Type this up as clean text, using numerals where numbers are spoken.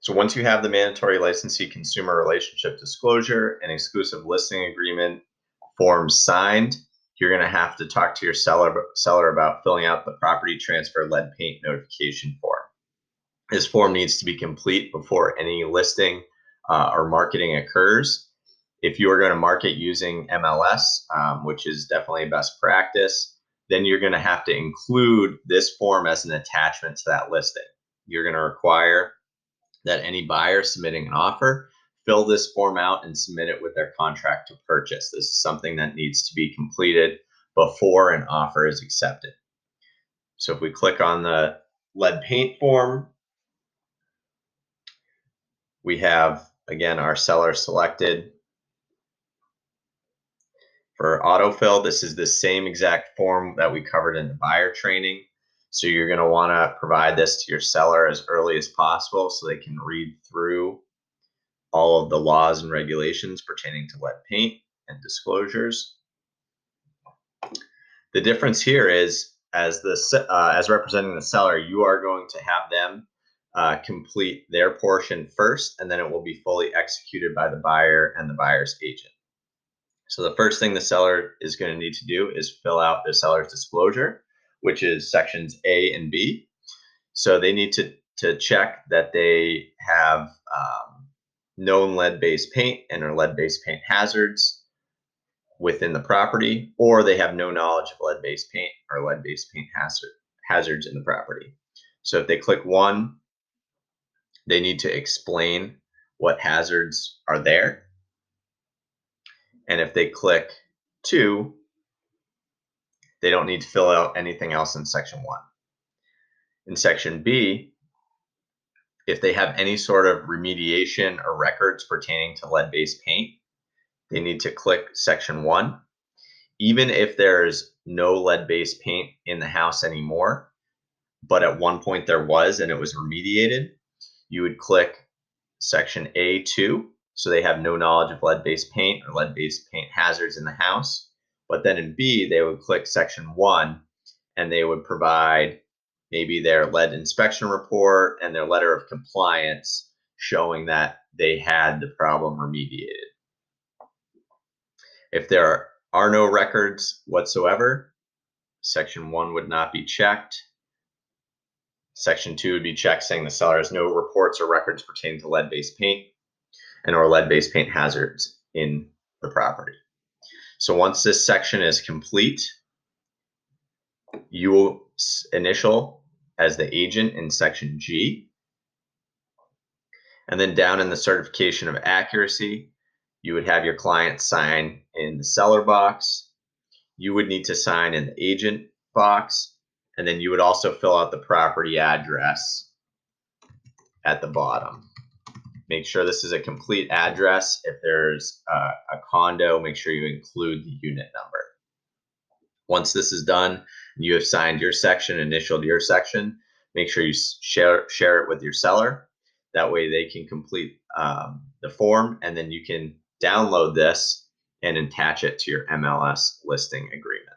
So once you have the mandatory licensee consumer relationship disclosure and exclusive listing agreement forms signed, you're going to have to talk to your seller about filling out the property transfer lead paint notification form. This form needs to be complete before any listing or marketing occurs. If you are going to market using MLS, which is definitely best practice, then you're going to have to include this form as an attachment to that listing. You're going to require that any buyer submitting an offer fill this form out and submit it with their contract to purchase. This is something that needs to be completed before an offer is accepted. So if we click on the lead paint form, we have, again, our seller selected. For autofill, this is the same exact form that we covered in the buyer training. So you're going to want to provide this to your seller as early as possible so they can read through all of the laws and regulations pertaining to lead paint and disclosures. The difference here is, as representing the seller, you are going to have them complete their portion first, and then it will be fully executed by the buyer and the buyer's agent. So the first thing the seller is going to need to do is fill out the seller's disclosure, which is sections A and B. So they need to check that they have known lead-based paint and or lead-based paint hazards within the property, or they have no knowledge of lead-based paint or lead-based paint hazards in the property. So if they click 1, they need to explain what hazards are there. And if they click 2, they don't need to fill out anything else in section 1. In section B, if they have any sort of remediation or records pertaining to lead-based paint, they need to click section 1. Even if there's no lead-based paint in the house anymore, but at one point there was and it was remediated, you would click section A2. So they have no knowledge of lead-based paint or lead-based paint hazards in the house. But then in B, they would click section 1 and they would provide maybe their lead inspection report and their letter of compliance showing that they had the problem remediated. If there are no records whatsoever, section 1 would not be checked. Section 2 would be checked, saying the seller has no reports or records pertaining to lead-based paint and or lead-based paint hazards in the property. So once this section is complete, you will initial as the agent in section G. And then down in the certification of accuracy, you would have your client sign in the seller box. You would need to sign in the agent box. And then you would also fill out the property address at the bottom. Make sure this is a complete address. If there's a condo, make sure you include the unit number. Once this is done, you have signed your section, initialed your section, make sure you share it with your seller. That way they can complete the form, and then you can download this and attach it to your MLS listing agreement.